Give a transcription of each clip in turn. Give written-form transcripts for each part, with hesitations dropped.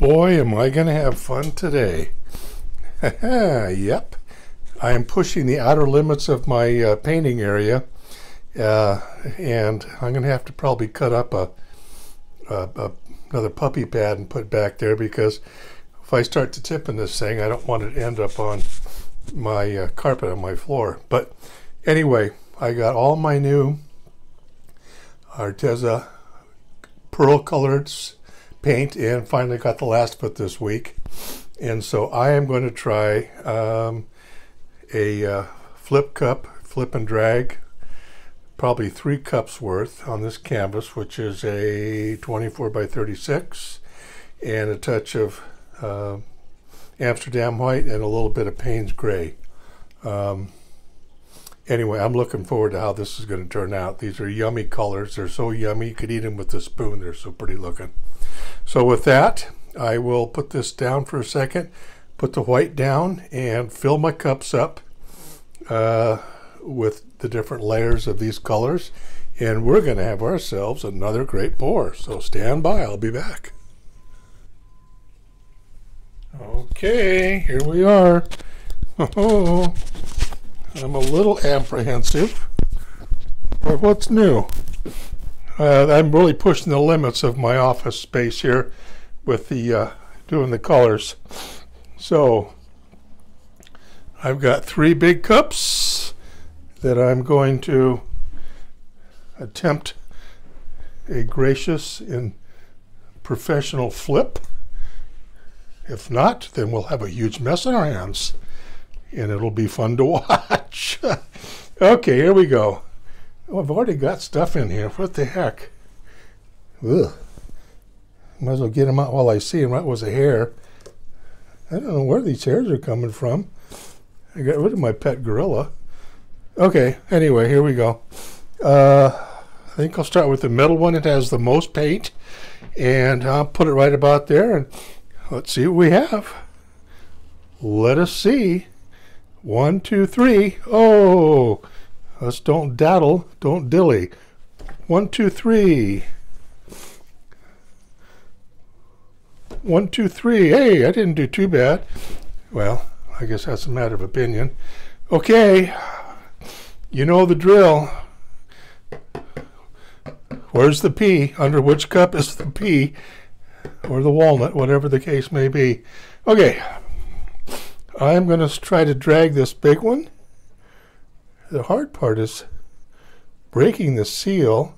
Boy, am I going to have fun today. Yep. I am pushing the outer limits of my painting area, and I'm going to have to probably cut up another puppy pad and put back there, because if I start to tip in this thing, I don't want it to end up on my carpet on my floor. But anyway, I got all my new Arteza Pearl colored paint and finally got the last of it this week. And so I am going to try a flip and drag, probably 3 cups worth on this canvas, which is a 24 by 36, and a touch of Amsterdam white and a little bit of Payne's gray. Anyway, I'm looking forward to how this is going to turn out. These are yummy colors. They're so yummy you could eat them with a spoon. They're so pretty looking. So with that, I will put this down for a second, put the white down, and fill my cups up with the different layers of these colors. And we're going to have ourselves another great pour. So stand by. I'll be back. Okay, here we are. Oh, I'm a little apprehensive for what's new. I'm really pushing the limits of my office space here with the doing the colors. So I've got 3 big cups that I'm going to attempt a gracious and professional flip. If not, then we'll have a huge mess on our hands, and it'll be fun to watch. Okay, here we go. Oh, I've already got stuff in here. What the heck? Ugh. Might as well get them out while I see them. That was a hair. I don't know where these hairs are coming from. I got rid of my pet gorilla. Okay, anyway, here we go. I think I'll start with the middle one. It has the most paint, and I'll put it right about there, and let's see what we have. Let us see. 1, 2, 3. Oh, let's don't daddle, don't dilly. 1, 2, 3. 1, 2, 3. Hey, I didn't do too bad. Well, I guess that's a matter of opinion. Okay, you know the drill. Where's the pea? Under which cup is the pea? Or the walnut, whatever the case may be. Okay, I'm going to try to drag this big one. The hard part is breaking the seal,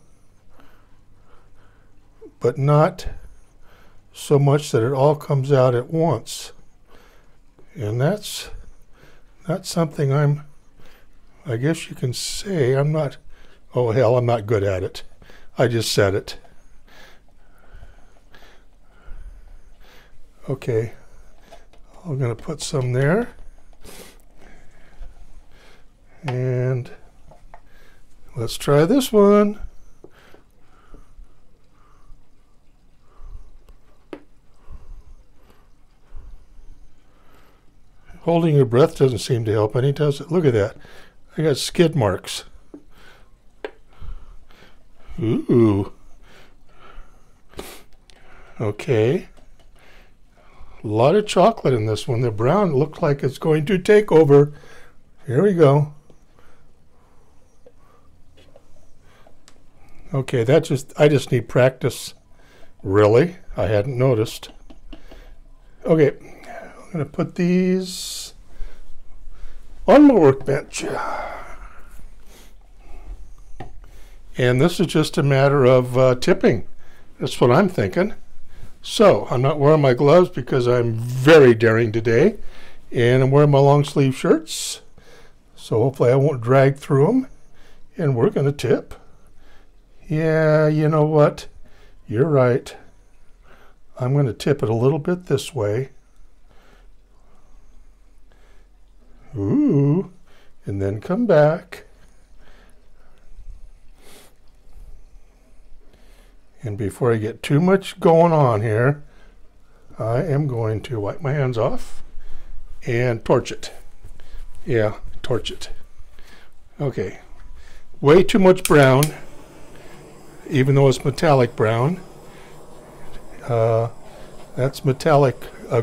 but not so much that it all comes out at once. And that's something I guess you can say I'm not, oh hell, I'm not good at it. I just said it. Okay, I'm going to put some there, and let's try this one. Holding your breath doesn't seem to help any, does it? Look at that. I got skid marks. Ooh. Okay. A lot of chocolate in this one. The brown looks like it's going to take over. Here we go. Okay, I just need practice. Really? I hadn't noticed. Okay, I'm going to put these on my workbench. And this is just a matter of tipping. That's what I'm thinking. So, I'm not wearing my gloves because I'm very daring today, and I'm wearing my long sleeve shirts, so hopefully I won't drag through them, and we're going to tip. Yeah, you know what? You're right. I'm going to tip it a little bit this way. Ooh, and then come back. And before I get too much going on here, I am going to wipe my hands off and torch it. Yeah, torch it. Okay, way too much brown, even though it's metallic brown. That's metallic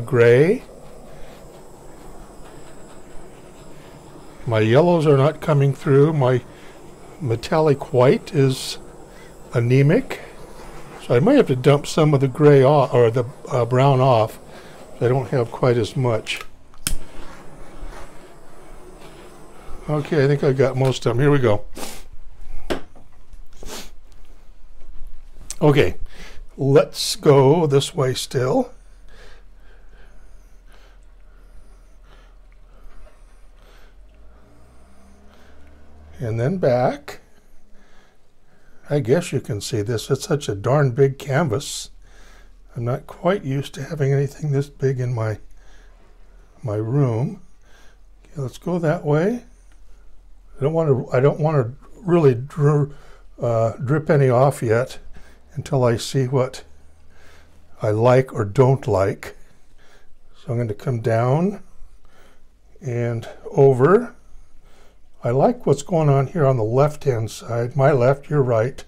gray. My yellows are not coming through. My metallic white is anemic. So I might have to dump some of the gray off, or the brown off. I don't have quite as much. Okay, I think I got most of them. Here we go. Okay, let's go this way still. And then back. I guess you can see this. It's such a darn big canvas. I'm not quite used to having anything this big in my room. Okay, let's go that way. I don't want to really drip any off yet until I see what I like or don't like. So I'm going to come down and over. I like what's going on here on the left-hand side. My left, your right.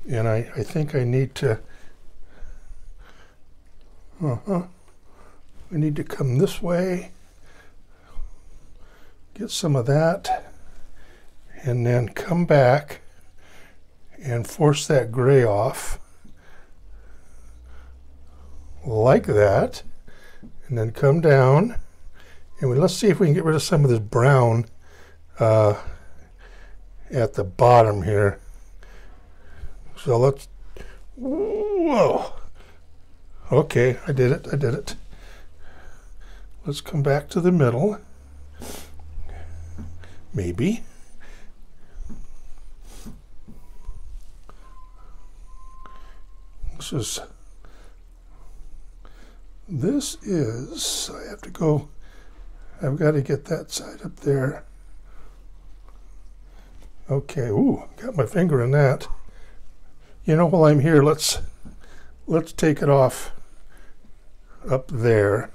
And I think I need to, I need to come this way, get some of that, and then come back and force that gray off, like that, and then come down. And let's see if we can get rid of some of this brown at the bottom here. So let's, whoa. Okay, I did it. Let's come back to the middle. Maybe. This is, I have to go, I've got to get that side up there. Okay, ooh, got my finger in that. You know, while I'm here, let's take it off up there.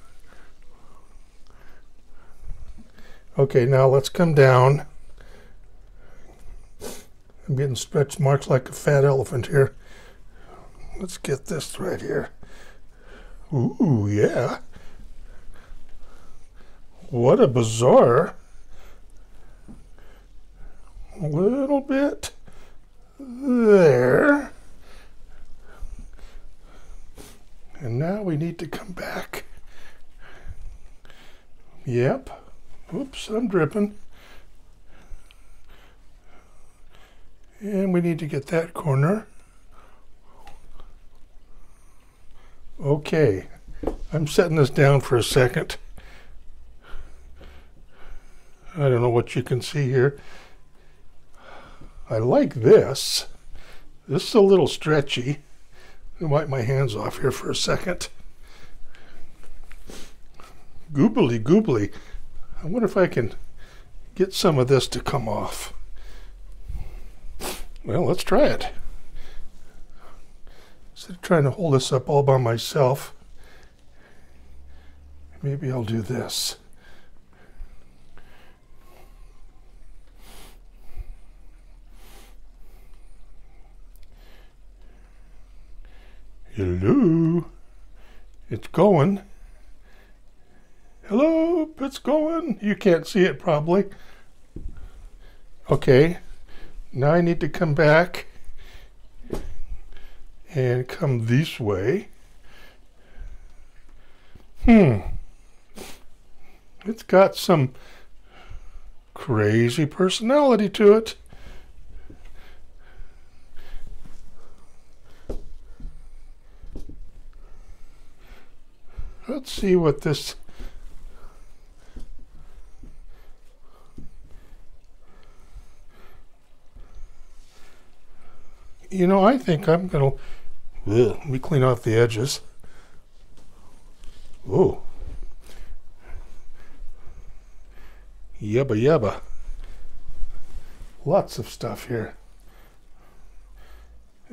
Okay, now let's come down. I'm getting stretch marks like a fat elephant here. Let's get this right here. Ooh, yeah. What a bizarre little bit there. And now we need to come back. Yep. Oops, I'm dripping. And we need to get that corner. Okay, I'm setting this down for a second. I don't know what you can see here. I like this. This is a little stretchy. I'll wipe my hands off here for a second. Goobly goobly. I wonder if I can get some of this to come off. Well, let's try it. Instead of trying to hold this up all by myself, maybe I'll do this. Hello, it's going. Hello, it's going. You can't see it probably. Okay, now I need to come back and come this way. It's got some crazy personality to it. Let's see what this, you know, I think I'm gonna, let me clean off the edges. Oh, yabba yabba. Lots of stuff here.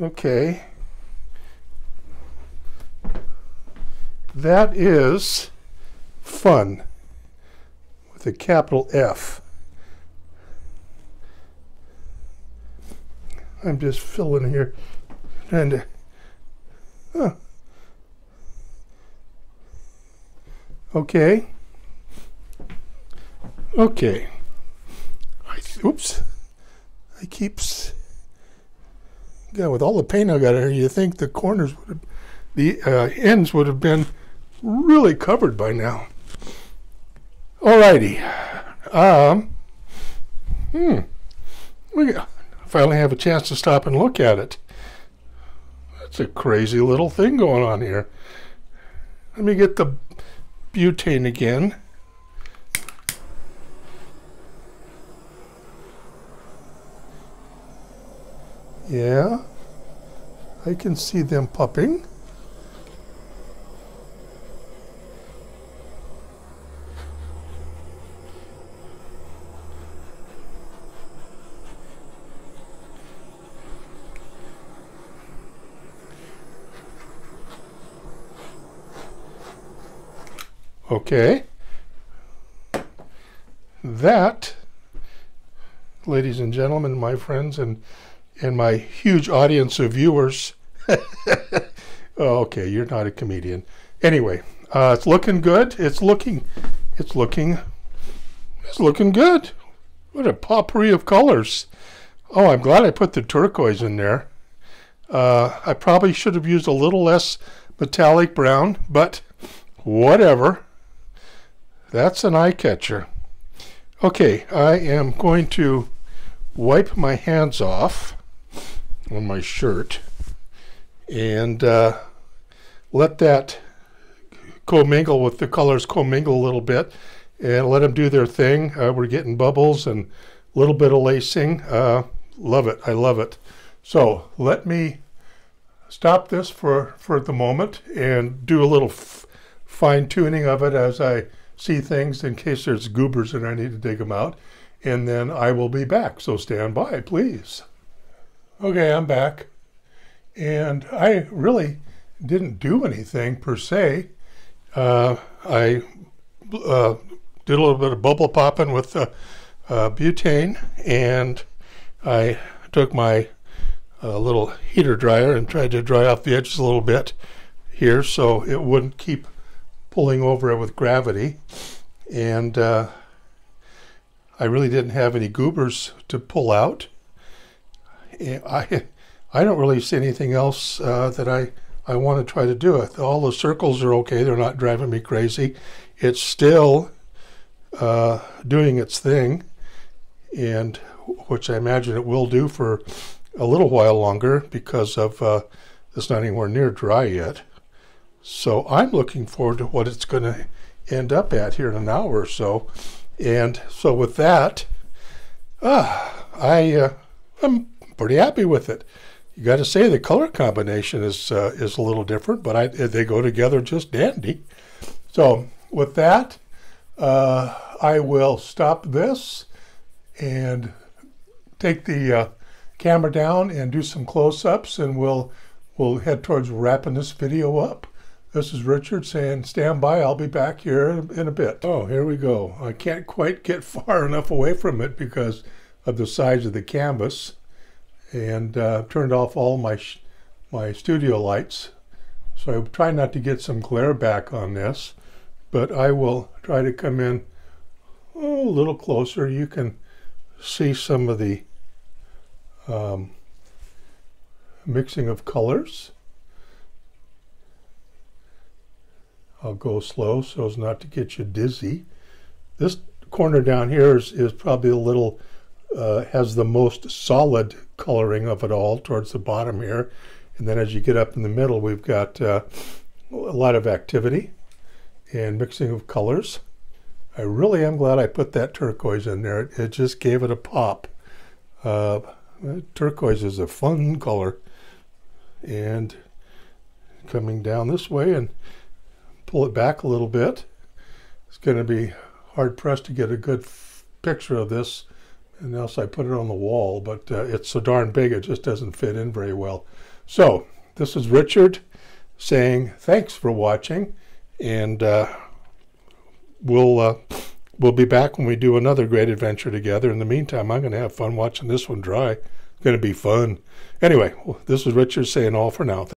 Okay. That is fun with a capital F. I'm just filling here, trying to Huh. Okay. Okay. Oops. I keeps. Yeah, with all the paint I got here, you think the corners would have, the ends would have been really covered by now. Alrighty. We finally have a chance to stop and look at it. That's a crazy little thing going on here. Let me get the butane again. Yeah, I can see them popping. Okay. That, ladies and gentlemen, my friends, and my huge audience of viewers. Okay, you're not a comedian. Anyway, it's looking good. It's looking good. What a potpourri of colors. Oh, I'm glad I put the turquoise in there. I probably should have used a little less metallic brown, but whatever. That's an eye catcher. Okay, I am going to wipe my hands off on my shirt and let that commingle with the colors, commingle a little bit, and let them do their thing. We're getting bubbles and a little bit of lacing. Love it. I love it. So let me stop this for the moment and do a little fine tuning of it as I see things in case there's goobers and I need to dig them out. And then I will be back. So stand by, please. Okay, I'm back. And I really didn't do anything per se. I did a little bit of bubble popping with butane, and I took my little heater dryer and tried to dry off the edges a little bit here so it wouldn't keep pulling over it with gravity. And I really didn't have any goobers to pull out. And I don't really see anything else that I want to try to do it. All the circles are okay. They're not driving me crazy. It's still doing its thing, and which I imagine it will do for a little while longer because of it's not anywhere near dry yet. So I'm looking forward to what it's going to end up at here in an hour or so. And so with that, I'm pretty happy with it. You got to say the color combination is a little different, but they go together just dandy. So with that, I will stop this and take the camera down and do some close-ups, and we'll head towards wrapping this video up. This is Richard saying stand by. I'll be back here in a bit. Oh, here we go. I can't quite get far enough away from it because of the size of the canvas, and turned off all my studio lights. So I'm trying not to get some glare back on this, but I will try to come in a little closer. You can see some of the mixing of colors. I'll go slow so as not to get you dizzy. This corner down here is probably a little, has the most solid coloring of it all towards the bottom here. And then as you get up in the middle, we've got a lot of activity and mixing of colors. I really am glad I put that turquoise in there. It just gave it a pop. Turquoise is a fun color. And coming down this way and pull it back a little bit. It's going to be hard pressed to get a good picture of this unless I put it on the wall, but it's so darn big it just doesn't fit in very well. So this is Richard saying thanks for watching, and we'll be back when we do another great adventure together. In the meantime, I'm going to have fun watching this one dry. It's going to be fun. Anyway, this is Richard saying all for now.